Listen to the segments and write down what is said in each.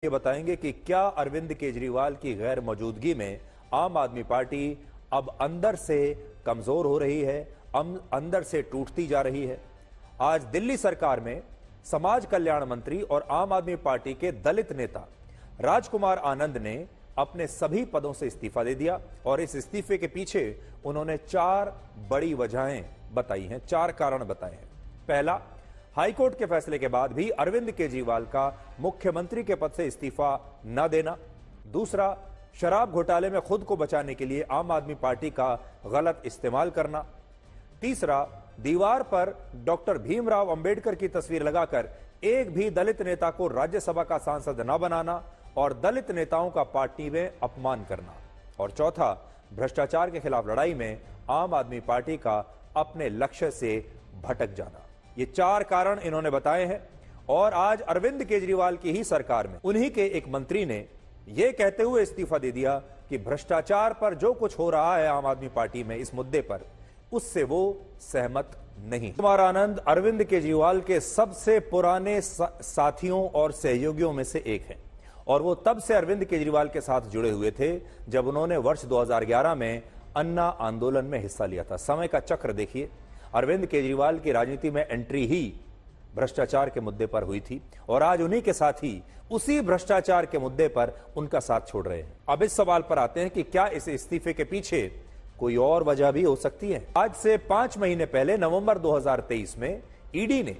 ये बताएंगे कि क्या अरविंद केजरीवाल की गैर मौजूदगी में आम आदमी पार्टी अब अंदर से कमजोर हो रही है, अंदर से टूटती जा रही है। आज दिल्ली सरकार में समाज कल्याण मंत्री और आम आदमी पार्टी के दलित नेता राजकुमार आनंद ने अपने सभी पदों से इस्तीफा दे दिया और इस इस्तीफे के पीछे उन्होंने 4 बड़ी वजहें बताई हैं, 4 कारण बताए हैं। पहला, हाईकोर्ट के फैसले के बाद भी अरविंद केजरीवाल का मुख्यमंत्री के पद से इस्तीफा न देना। दूसरा, शराब घोटाले में खुद को बचाने के लिए आम आदमी पार्टी का गलत इस्तेमाल करना। तीसरा, दीवार पर डॉक्टर भीमराव अंबेडकर की तस्वीर लगाकर एक भी दलित नेता को राज्यसभा का सांसद न बनाना और दलित नेताओं का पार्टी में अपमान करना। और चौथा, भ्रष्टाचार के खिलाफ लड़ाई में आम आदमी पार्टी का अपने लक्ष्य से भटक जाना। ये 4 कारण इन्होंने बताए हैं और आज अरविंद केजरीवाल की ही सरकार में उन्हीं के एक मंत्री ने यह कहते हुए इस्तीफा दे दिया कि भ्रष्टाचार पर जो कुछ हो रहा है आम आदमी पार्टी में इस मुद्दे पर, उससे वो सहमत नहीं। राजकुमार आनंद अरविंद केजरीवाल के सबसे पुराने साथियों और सहयोगियों में से एक हैं और वो तब से अरविंद केजरीवाल के साथ जुड़े हुए थे जब उन्होंने वर्ष 2011 में अन्ना आंदोलन में हिस्सा लिया था। समय का चक्र देखिए, अरविंद केजरीवाल की राजनीति में एंट्री ही भ्रष्टाचार के मुद्दे पर हुई थी और आज उन्हीं के साथ ही उसी भ्रष्टाचार के मुद्दे पर उनका साथ छोड़ रहे हैं। अब इस सवाल पर आते हैं कि क्या इस इस्तीफे के पीछे कोई और वजह भी हो सकती है। आज से 5 महीने पहले नवंबर 2023 में ईडी ने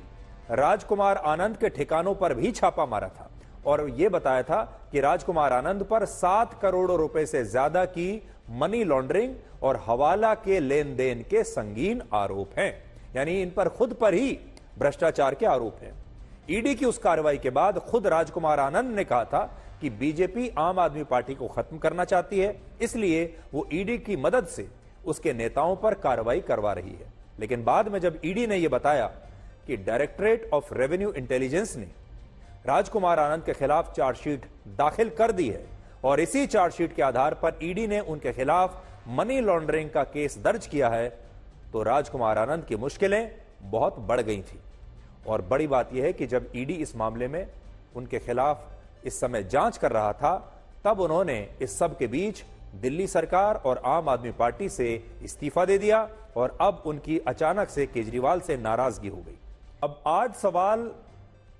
राजकुमार आनंद के ठिकानों पर भी छापा मारा था और यह बताया था कि राजकुमार आनंद पर 7 करोड़ रुपए से ज्यादा की मनी लॉन्ड्रिंग और हवाला के लेन देन के संगीन आरोप हैं। यानी इन पर खुद पर ही भ्रष्टाचार के आरोप हैं। ईडी की उस कार्रवाई के बाद खुद राजकुमार आनंद ने कहा था कि बीजेपी आम आदमी पार्टी को खत्म करना चाहती है, इसलिए वो ईडी की मदद से उसके नेताओं पर कार्रवाई करवा रही है। लेकिन बाद में जब ईडी ने यह बताया कि डायरेक्टरेट ऑफ रेवेन्यू इंटेलिजेंस ने राजकुमार आनंद के खिलाफ चार्जशीट दाखिल कर दी है और इसी चार्जशीट के आधार पर ईडी ने उनके खिलाफ मनी लॉन्ड्रिंग का केस दर्ज किया है, तो राजकुमार आनंद की मुश्किलें बहुत बढ़ गई थी। और बड़ी बात यह है कि जब ईडी इस मामले में उनके खिलाफ इस समय जांच कर रहा था, तब उन्होंने इस सब के बीच दिल्ली सरकार और आम आदमी पार्टी से इस्तीफा दे दिया और अब उनकी अचानक से केजरीवाल से नाराजगी हो गई। अब आज सवाल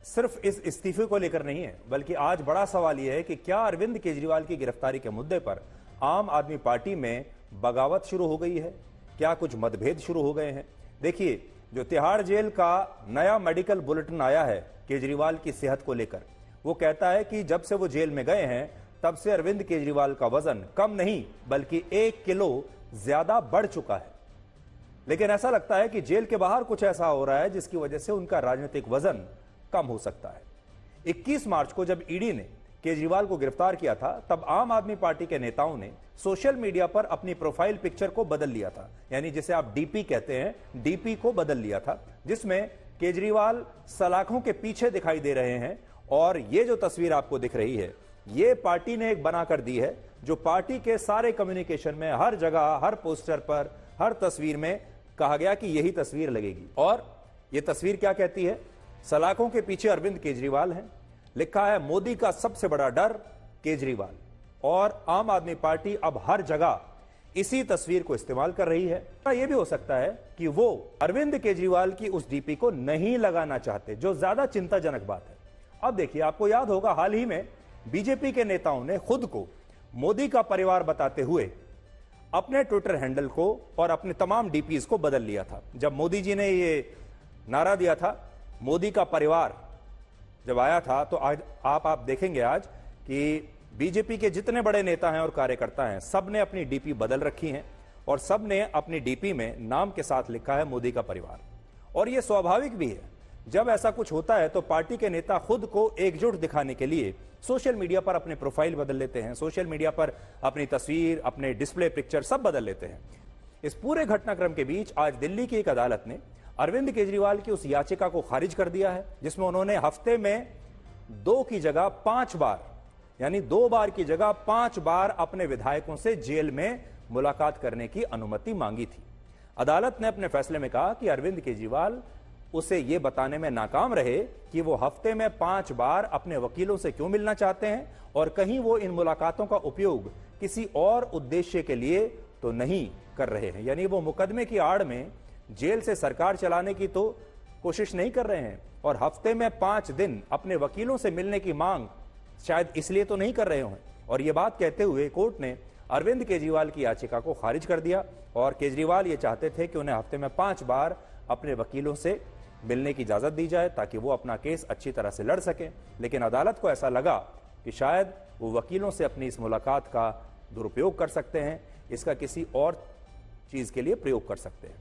सिर्फ इस इस्तीफे को लेकर नहीं है, बल्कि आज बड़ा सवाल यह है कि क्या अरविंद केजरीवाल की गिरफ्तारी के मुद्दे पर आम आदमी पार्टी में बगावत शुरू हो गई है, क्या कुछ मतभेद शुरू हो गए हैं। देखिए, जो तिहाड़ जेल का नया मेडिकल बुलेटिन आया है केजरीवाल की सेहत को लेकर, वो कहता है कि जब से वो जेल में गए हैं तब से अरविंद केजरीवाल का वजन कम नहीं बल्कि 1 किलो ज्यादा बढ़ चुका है। लेकिन ऐसा लगता है कि जेल के बाहर कुछ ऐसा हो रहा है जिसकी वजह से उनका राजनीतिक वजन कम हो सकता है। 21 मार्च को जब ईडी ने केजरीवाल को गिरफ्तार किया था, तब आम आदमी पार्टी के नेताओं ने सोशल मीडिया पर अपनी प्रोफाइल पिक्चर को बदल लिया था, यानी जिसे आप डीपी कहते हैं, डीपी को बदल लिया था, जिसमें केजरीवाल सलाखों के पीछे दिखाई दे रहे हैं। और ये जो तस्वीर आपको दिख रही है, ये पार्टी ने एक बनाकर दी है, जो पार्टी के सारे कम्युनिकेशन में, हर जगह, हर पोस्टर पर, हर तस्वीर में कहा गया कि यही तस्वीर लगेगी। और यह तस्वीर क्या कहती है? सलाखों के पीछे अरविंद केजरीवाल हैं, लिखा है मोदी का सबसे बड़ा डर केजरीवाल। और आम आदमी पार्टी अब हर जगह इसी तस्वीर को इस्तेमाल कर रही है। यह भी हो सकता है कि वो अरविंद केजरीवाल की उस डीपी को नहीं लगाना चाहते, जो ज्यादा चिंताजनक बात है। अब देखिए, आपको याद होगा हाल ही में बीजेपी के नेताओं ने खुद को मोदी का परिवार बताते हुए अपने ट्विटर हैंडल को और अपने तमाम डीपीज को बदल लिया था। जब मोदी जी ने ये नारा दिया था मोदी का परिवार जब आया था, तो आज आप देखेंगे आज कि बीजेपी के जितने बड़े नेता हैं और कार्यकर्ता हैं, सब ने अपनी डीपी बदल रखी हैं और सब ने अपनी डीपी में नाम के साथ लिखा है मोदी का परिवार। और यह स्वाभाविक भी है, जब ऐसा कुछ होता है तो पार्टी के नेता खुद को एकजुट दिखाने के लिए सोशल मीडिया पर अपने प्रोफाइल बदल लेते हैं, सोशल मीडिया पर अपनी तस्वीर, अपने डिस्प्ले पिक्चर सब बदल लेते हैं। इस पूरे घटनाक्रम के बीच आज दिल्ली की एक अदालत ने अरविंद केजरीवाल की उस याचिका को खारिज कर दिया है, जिसमें उन्होंने हफ्ते में 2 की जगह 5 बार, यानी 2 बार की जगह 5 बार अपने विधायकों से जेल में मुलाकात करने की अनुमति मांगी थी। अदालत ने अपने फैसले में कहा कि अरविंद केजरीवाल उसे ये बताने में नाकाम रहे कि वो हफ्ते में 5 बार अपने वकीलों से क्यों मिलना चाहते हैं और कहीं वो इन मुलाकातों का उपयोग किसी और उद्देश्य के लिए तो नहीं कर रहे हैं। यानी वो मुकदमे की आड़ में जेल से सरकार चलाने की तो कोशिश नहीं कर रहे हैं और हफ्ते में 5 दिन अपने वकीलों से मिलने की मांग शायद इसलिए तो नहीं कर रहे हों। और यह बात कहते हुए कोर्ट ने अरविंद केजरीवाल की याचिका को खारिज कर दिया और केजरीवाल ये चाहते थे कि उन्हें हफ्ते में 5 बार अपने वकीलों से मिलने की इजाजत दी जाए ताकि वो अपना केस अच्छी तरह से लड़ सकें। लेकिन अदालत को ऐसा लगा कि शायद वो वकीलों से अपनी इस मुलाकात का दुरुपयोग कर सकते हैं, इसका किसी और चीज के लिए प्रयोग कर सकते हैं।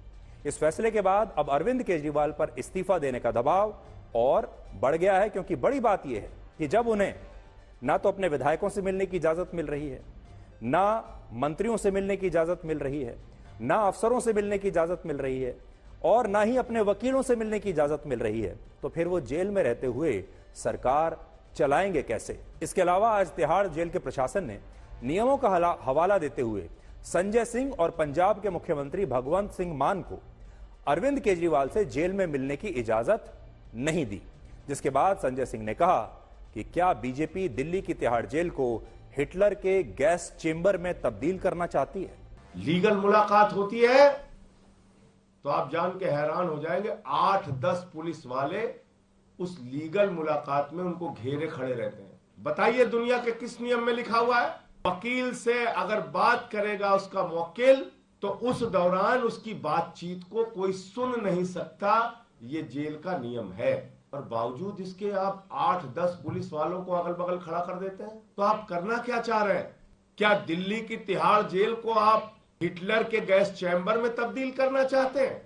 इस फैसले के बाद अब अरविंद केजरीवाल पर इस्तीफा देने का दबाव और बढ़ गया है, क्योंकि बड़ी बात यह है कि जब उन्हें ना तो अपने विधायकों से मिलने की इजाजत मिल रही है, ना मंत्रियों से मिलने की इजाजत मिल रही है, ना अफसरों से मिलने की इजाजत मिल रही है और ना ही अपने वकीलों से मिलने की इजाजत मिल रही है, तो फिर वो जेल में रहते हुए सरकार चलाएंगे कैसे? इसके अलावा आज तिहाड़ जेल के प्रशासन ने नियमों का हवाला देते हुए संजय सिंह और पंजाब के मुख्यमंत्री भगवंत सिंह मान को अरविंद केजरीवाल से जेल में मिलने की इजाजत नहीं दी, जिसके बाद संजय सिंह ने कहा कि क्या बीजेपी दिल्ली की तिहाड़ जेल को हिटलर के गैस चेंबर में तब्दील करना चाहती है? लीगल मुलाकात होती है तो आप जान के हैरान हो जाएंगे, 8-10 पुलिस वाले उस लीगल मुलाकात में उनको घेरे खड़े रहते हैं। बताइए दुनिया के किस नियम में लिखा हुआ है? वकील से अगर बात करेगा उसका मुवक्किल तो उस दौरान उसकी बातचीत को कोई सुन नहीं सकता, ये जेल का नियम है। और बावजूद इसके आप 8-10 पुलिस वालों को अगल बगल खड़ा कर देते हैं। तो आप करना क्या चाह रहे हैं? क्या दिल्ली की तिहाड़ जेल को आप हिटलर के गैस चैम्बर में तब्दील करना चाहते हैं?